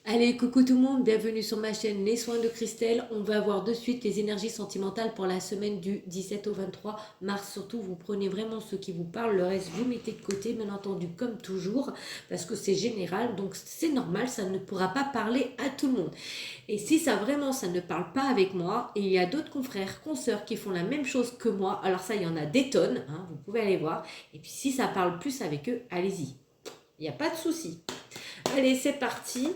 Allez, coucou tout le monde, bienvenue sur ma chaîne Les Soins de Christelle. On va voir de suite les énergies sentimentales pour la semaine du 17 au 23 mars. Surtout, vous prenez vraiment ce qui vous parle, le reste vous mettez de côté, bien entendu, comme toujours, parce que c'est général, donc c'est normal, ça ne pourra pas parler à tout le monde. Et si ça vraiment, ça ne parle pas avec moi, et il y a d'autres confrères, consoeurs qui font la même chose que moi, alors ça, il y en a des tonnes, hein, vous pouvez aller voir. Et puis si ça parle plus avec eux, allez-y, il n'y a pas de souci. Allez, c'est parti.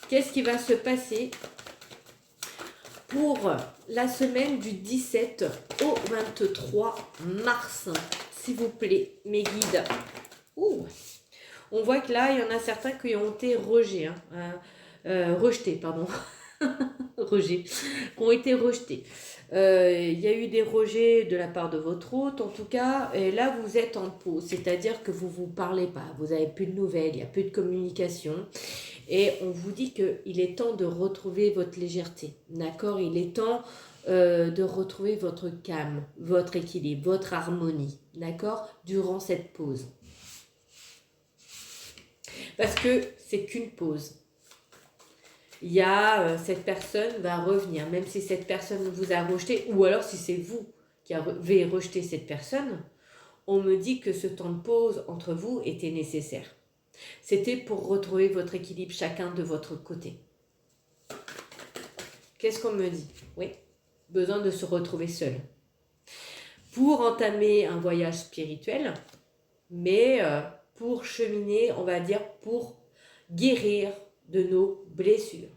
Qu'est-ce qui va se passer pour la semaine du 17 au 23 mars? S'il vous plaît, mes guides. Ouh. On voit que là, il y en a certains qui ont été rejetés, pardon. Rejet, qui ont été rejetés. Il y a eu des rejets de la part de votre hôte, en tout cas, et là vous êtes en pause, c'est-à-dire que vous ne vous parlez pas, vous n'avez plus de nouvelles, il n'y a plus de communication, et on vous dit qu'il est temps de retrouver votre légèreté, d'accord? Il est temps de retrouver votre calme, votre équilibre, votre harmonie, d'accord? Durant cette pause. Parce que c'est qu'une pause. Il y a cette personne va revenir, même si cette personne vous a rejeté, ou alors si c'est vous qui avez rejeté cette personne, on me dit que ce temps de pause entre vous était nécessaire. C'était pour retrouver votre équilibre chacun de votre côté. Qu'est-ce qu'on me dit? Oui, besoin de se retrouver seul. Pour entamer un voyage spirituel, mais pour cheminer, on va dire, pour guérir de nos blessures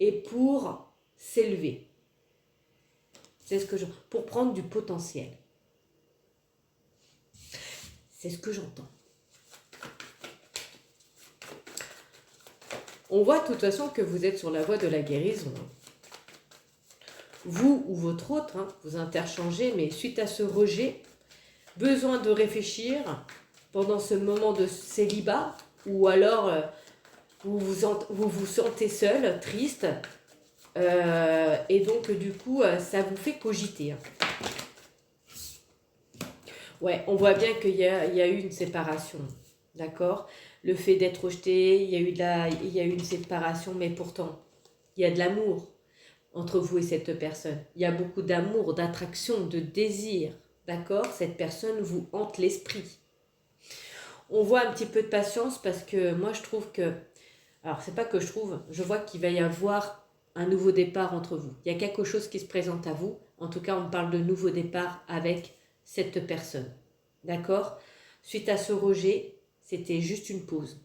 et pour s'élever. C'est ce que pour prendre du potentiel. C'est ce que j'entends. On voit de toute façon que vous êtes sur la voie de la guérison. Vous ou votre autre, vous interchangez, mais suite à ce rejet, besoin de réfléchir pendant ce moment de célibat, ou alors vous vous sentez seul, triste, et donc du coup ça vous fait cogiter. Ouais, on voit bien qu'il y a eu une séparation, d'accord? Le fait d'être rejeté, il y a eu une séparation, mais pourtant, il y a de l'amour entre vous et cette personne. Il y a beaucoup d'amour, d'attraction, de désir, d'accord? Cette personne vous hante l'esprit. On voit un petit peu de patience parce que moi, je trouve que... Alors, c'est pas que je vois qu'il va y avoir un nouveau départ entre vous. Il y a quelque chose qui se présente à vous. En tout cas, on parle de nouveau départ avec cette personne. D'accord? Suite à ce rejet, c'était juste une pause.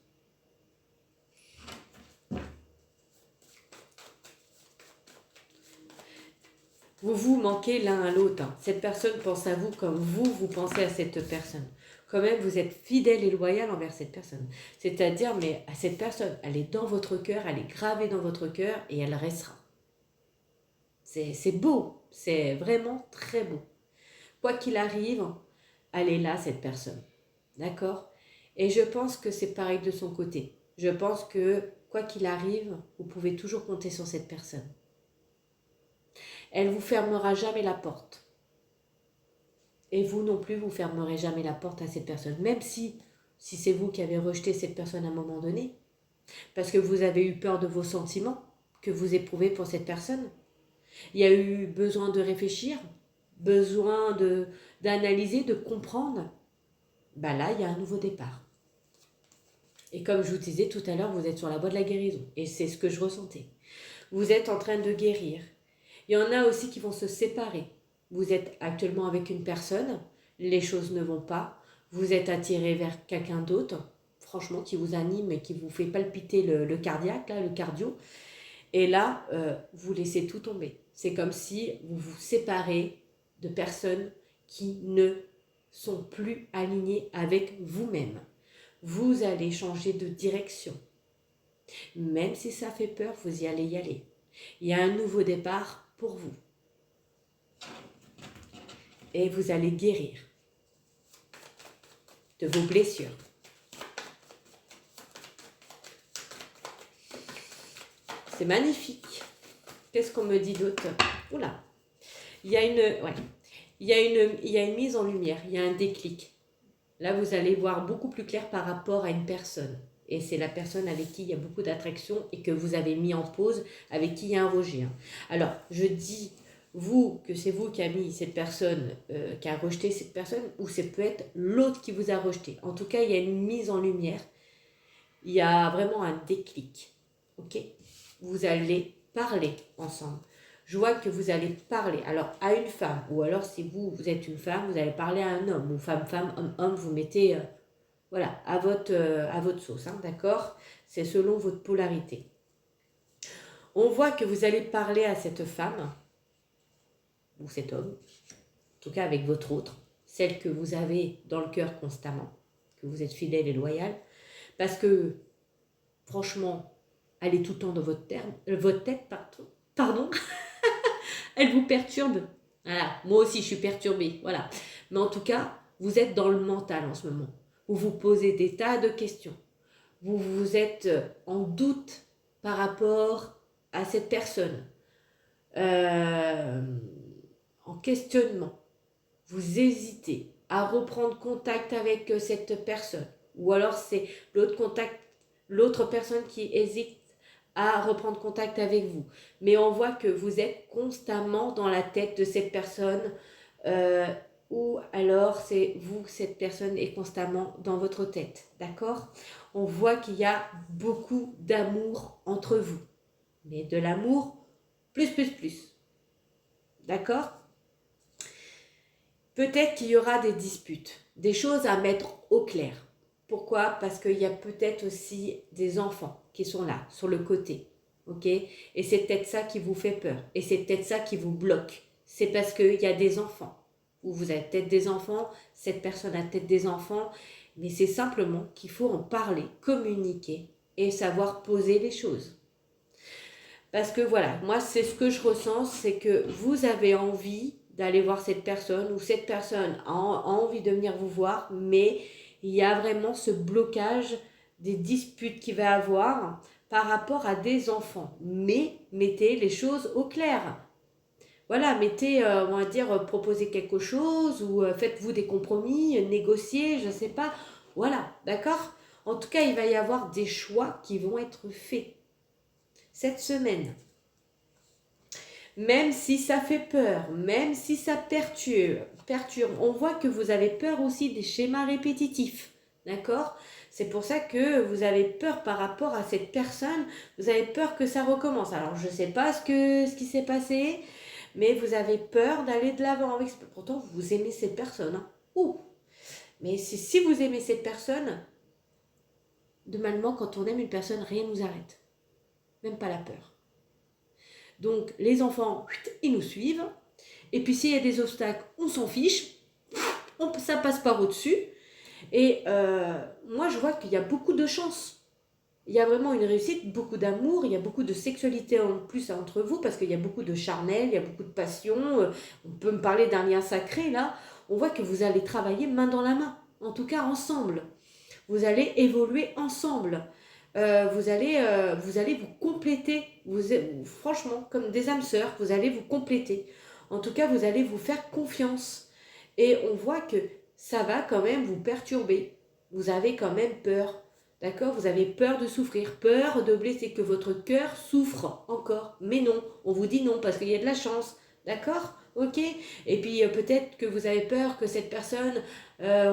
Vous vous manquez l'un à l'autre. Cette personne pense à vous comme vous pensez à cette personne. Quand même, vous êtes fidèle et loyal envers cette personne. C'est-à-dire, mais à cette personne, elle est dans votre cœur, elle est gravée dans votre cœur et elle restera. C'est beau, c'est vraiment très beau. Quoi qu'il arrive, elle est là, cette personne. D'accord? Et je pense que c'est pareil de son côté. Je pense que, quoi qu'il arrive, vous pouvez toujours compter sur cette personne. Elle ne vous fermera jamais la porte. Et vous non plus, vous fermerez jamais la porte à cette personne. Même si c'est vous qui avez rejeté cette personne à un moment donné. Parce que vous avez eu peur de vos sentiments que vous éprouvez pour cette personne. Il y a eu besoin de réfléchir, besoin d'analyser, de comprendre. Ben là, il y a un nouveau départ. Et comme je vous disais tout à l'heure, vous êtes sur la voie de la guérison. Et c'est ce que je ressentais. Vous êtes en train de guérir. Il y en a aussi qui vont se séparer. Vous êtes actuellement avec une personne, les choses ne vont pas. Vous êtes attiré vers quelqu'un d'autre, franchement, qui vous anime et qui vous fait palpiter le cardiaque, là, le cardio. Et là, vous laissez tout tomber. C'est comme si vous vous séparez de personnes qui ne sont plus alignées avec vous-même. Vous allez changer de direction. Même si ça fait peur, vous y aller. Il y a un nouveau départ pour vous. Et vous allez guérir de vos blessures. C'est magnifique. Qu'est-ce qu'on me dit d'autre? Oula. Il y a une mise en lumière, il y a un déclic. Là, vous allez voir beaucoup plus clair par rapport à une personne. Et c'est la personne avec qui il y a beaucoup d'attraction et que vous avez mis en pause, avec qui il y a un rejet. Hein. Alors, je dis, vous, que c'est vous qui a mis cette personne, qui a rejeté cette personne, ou ça peut être l'autre qui vous a rejeté. En tout cas, il y a une mise en lumière. Il y a vraiment un déclic. Ok ? Vous allez parler ensemble. Je vois que vous allez parler, alors à une femme, ou alors si vous êtes une femme, vous allez parler à un homme, ou femme, homme, vous mettez... voilà, à votre sauce, hein, d'accord? C'est selon votre polarité. On voit que vous allez parler à cette femme, ou cet homme, en tout cas avec votre autre, celle que vous avez dans le cœur constamment, que vous êtes fidèle et loyal, parce que, franchement, elle est tout le temps dans votre tête, pardon, elle vous perturbe. Voilà, moi aussi je suis perturbée, voilà. Mais en tout cas, vous êtes dans le mental en ce moment. Vous vous posez des tas de questions. Vous êtes en doute par rapport à cette personne, en questionnement. Vous hésitez à reprendre contact avec cette personne, ou alors c'est l'autre personne qui hésite à reprendre contact avec vous. Mais on voit que vous êtes constamment dans la tête de cette personne, ou alors c'est vous, cette personne est constamment dans votre tête, d'accord? On voit qu'il y a beaucoup d'amour entre vous, mais de l'amour plus, d'accord? Peut-être qu'il y aura des disputes, des choses à mettre au clair. Pourquoi? Parce qu'il y a peut-être aussi des enfants qui sont là, sur le côté, ok? Et c'est peut-être ça qui vous fait peur, et c'est peut-être ça qui vous bloque. C'est parce qu'il y a des enfants, ou vous avez peut-être des enfants, cette personne a peut-être des enfants, mais c'est simplement qu'il faut en parler, communiquer, et savoir poser les choses. Parce que voilà, moi c'est ce que je ressens, c'est que vous avez envie d'aller voir cette personne, ou cette personne a envie de venir vous voir, mais il y a vraiment ce blocage des disputes qu'il va avoir par rapport à des enfants. Mais mettez les choses au clair. Voilà, mettez, on va dire, proposez quelque chose, ou faites-vous des compromis, négociez, je ne sais pas. Voilà, d'accord? En tout cas, il va y avoir des choix qui vont être faits cette semaine. Même si ça fait peur, même si ça perturbe, on voit que vous avez peur aussi des schémas répétitifs, d'accord? C'est pour ça que vous avez peur par rapport à cette personne, vous avez peur que ça recommence. Alors, je ne sais pas ce qui s'est passé, mais vous avez peur d'aller de l'avant avec... Pourtant, vous aimez cette personne, hein. Ouh. Mais si vous aimez cette personne, normalement, quand on aime une personne, rien ne nous arrête. Même pas la peur. Donc, les enfants, ils nous suivent. Et puis, s'il y a des obstacles, on s'en fiche. Ça passe par au-dessus. Et moi, je vois qu'il y a beaucoup de chance. Il y a vraiment une réussite, beaucoup d'amour, il y a beaucoup de sexualité en plus entre vous, parce qu'il y a beaucoup de charnel, il y a beaucoup de passion. On peut me parler d'un lien sacré, là. On voit que vous allez travailler main dans la main. En tout cas, ensemble. Vous allez évoluer ensemble. Vous allez vous compléter, franchement, comme des âmes sœurs, vous allez vous compléter. En tout cas, vous allez vous faire confiance. Et on voit que ça va quand même vous perturber. Vous avez quand même peur, d'accord? Vous avez peur de souffrir, peur de blesser, que votre cœur souffre encore. Mais non, on vous dit non parce qu'il y a de la chance, d'accord? Ok? Et puis peut-être que vous avez peur que cette personne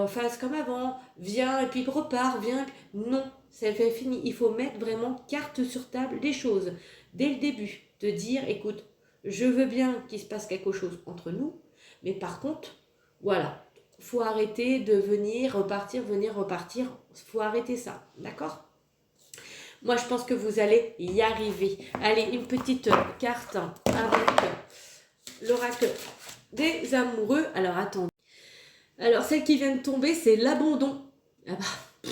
fasse comme avant, vient et puis repart, vient. Non, c'est fini. Il faut mettre vraiment carte sur table les choses dès le début. De dire, écoute, je veux bien qu'il se passe quelque chose entre nous, mais par contre, voilà, faut arrêter de venir repartir. Faut arrêter ça, d'accord? Moi, je pense que vous allez y arriver. Allez, une petite carte avec l'oracle des amoureux. Alors, attendez. Alors, celle qui vient de tomber, c'est l'abandon. Ah bah,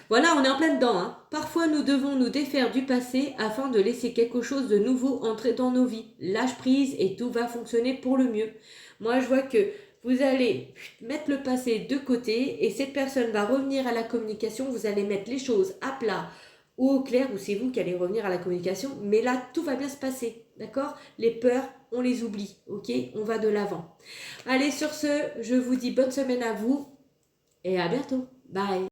voilà, on est en plein dedans, hein. Parfois, nous devons nous défaire du passé afin de laisser quelque chose de nouveau entrer dans nos vies. Lâche prise et tout va fonctionner pour le mieux. Moi, je vois que vous allez mettre le passé de côté et cette personne va revenir à la communication. Vous allez mettre les choses à plat ou au clair, ou c'est vous qui allez revenir à la communication. Mais là, tout va bien se passer, d'accord? Les peurs, on les oublie, ok? On va de l'avant. Allez, sur ce, je vous dis bonne semaine à vous et à bientôt. Bye!